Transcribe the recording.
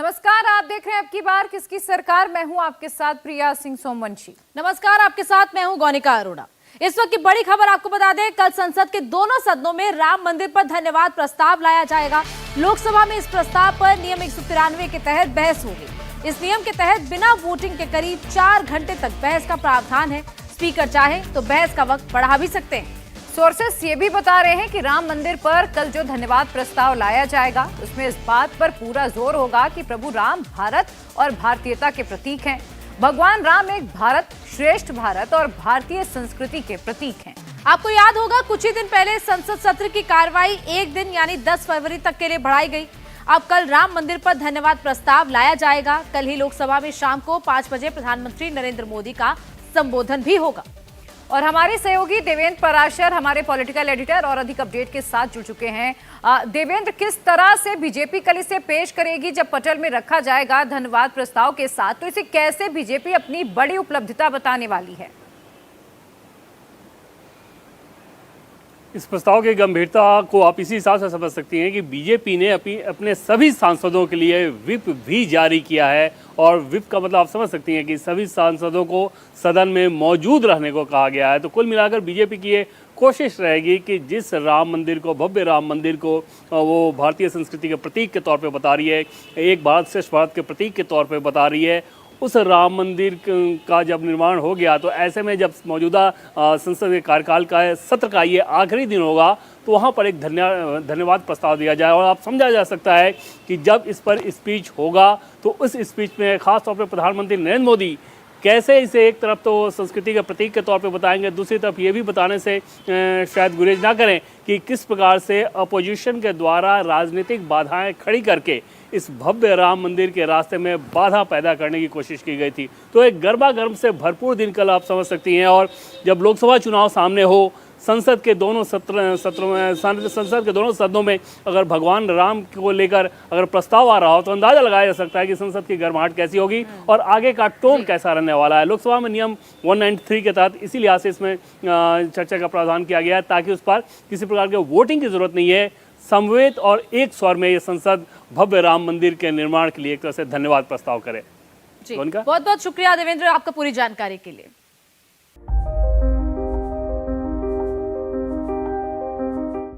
नमस्कार, आप देख रहे हैं अब की बार किसकी सरकार। मैं हूं आपके साथ प्रिया सिंह सोमवंशी। नमस्कार, आपके साथ मैं हूं गौनिका अरोड़ा। इस वक्त की बड़ी खबर आपको बता दें, कल संसद के दोनों सदनों में राम मंदिर पर धन्यवाद प्रस्ताव लाया जाएगा। लोकसभा में इस प्रस्ताव पर नियम 193 के तहत बहस होगी। इस नियम के तहत बिना वोटिंग के करीब 4 घंटे तक बहस का प्रावधान है। स्पीकर चाहे तो बहस का वक्त बढ़ा भी सकते हैं। सोर्सेस ये भी बता रहे हैं कि राम मंदिर पर कल जो धन्यवाद प्रस्ताव लाया जाएगा उसमें इस बात पर पूरा जोर होगा कि प्रभु राम भारत और भारतीयता के प्रतीक हैं। भगवान राम एक भारत, श्रेष्ठ भारत और भारतीय संस्कृति के प्रतीक हैं। आपको याद होगा, कुछ ही दिन पहले संसद सत्र की कार्रवाई एक दिन यानी 10 फरवरी तक के लिए बढ़ाई गई। अब कल राम मंदिर पर धन्यवाद प्रस्ताव लाया जाएगा। कल ही लोकसभा में शाम को 5 बजे प्रधानमंत्री नरेंद्र मोदी का संबोधन भी होगा। और हमारे सहयोगी देवेंद्र पराशर हमारे पॉलिटिकल एडिटर और अधिक अपडेट के साथ जुड़ चुके हैं। देवेंद्र, किस तरह से बीजेपी कल इसे पेश करेगी जब पटल में रखा जाएगा धन्यवाद प्रस्ताव के साथ, तो इसे कैसे बीजेपी अपनी बड़ी उपलब्धिता बताने वाली है? इस प्रस्ताव की गंभीरता को आप इसी हिसाब से समझ सकती हैं कि बीजेपी ने अपने सभी सांसदों के लिए व्हिप भी जारी किया है। और व्हिप का मतलब आप समझ सकती हैं कि सभी सांसदों को सदन में मौजूद रहने को कहा गया है। तो कुल मिलाकर बीजेपी की ये कोशिश रहेगी कि जिस राम मंदिर को, भव्य राम मंदिर को वो भारतीय संस्कृति के प्रतीक के तौर पे बता रही है, एक भारत श्रेष्ठ भारत के प्रतीक के तौर पे बता रही है, उस राम मंदिर का जब निर्माण हो गया तो ऐसे में जब मौजूदा संसद के कार्यकाल का सत्र का ये आखिरी दिन होगा तो वहाँ पर एक धन्यवाद प्रस्ताव दिया जाए। और आप समझा जा सकता है कि जब इस पर स्पीच होगा तो उस स्पीच में खास तौर पर प्रधानमंत्री नरेंद्र मोदी कैसे इसे एक तरफ तो संस्कृति के प्रतीक के तौर पे बताएंगे, दूसरी तरफ ये भी बताने से शायद गुरेज ना करें कि किस प्रकार से अपोजिशन के द्वारा राजनीतिक बाधाएं खड़ी करके इस भव्य राम मंदिर के रास्ते में बाधा पैदा करने की कोशिश की गई थी। तो एक गर्मा गर्म से भरपूर दिन कल आप समझ सकती हैं। और जब लोकसभा चुनाव सामने हो, संसद के दोनों संसद के दोनों सदनों में अगर भगवान राम को लेकर अगर प्रस्ताव आ रहा हो तो अंदाजा लगाया जा सकता है कि संसद की गर्माहट कैसी होगी और आगे का टोन कैसा रहने वाला है। लोकसभा में नियम 193 के तहत इसी लिहाज से इसमें चर्चा का प्रावधान किया गया है ताकि उस पर किसी प्रकार के वोटिंग की जरूरत नहीं है। समवेत और एक स्वर में ये संसद भव्य राम मंदिर के निर्माण के लिए एक तरह से धन्यवाद प्रस्ताव करे। बहुत बहुत शुक्रिया देवेंद्र, आपका पूरी जानकारी के लिए।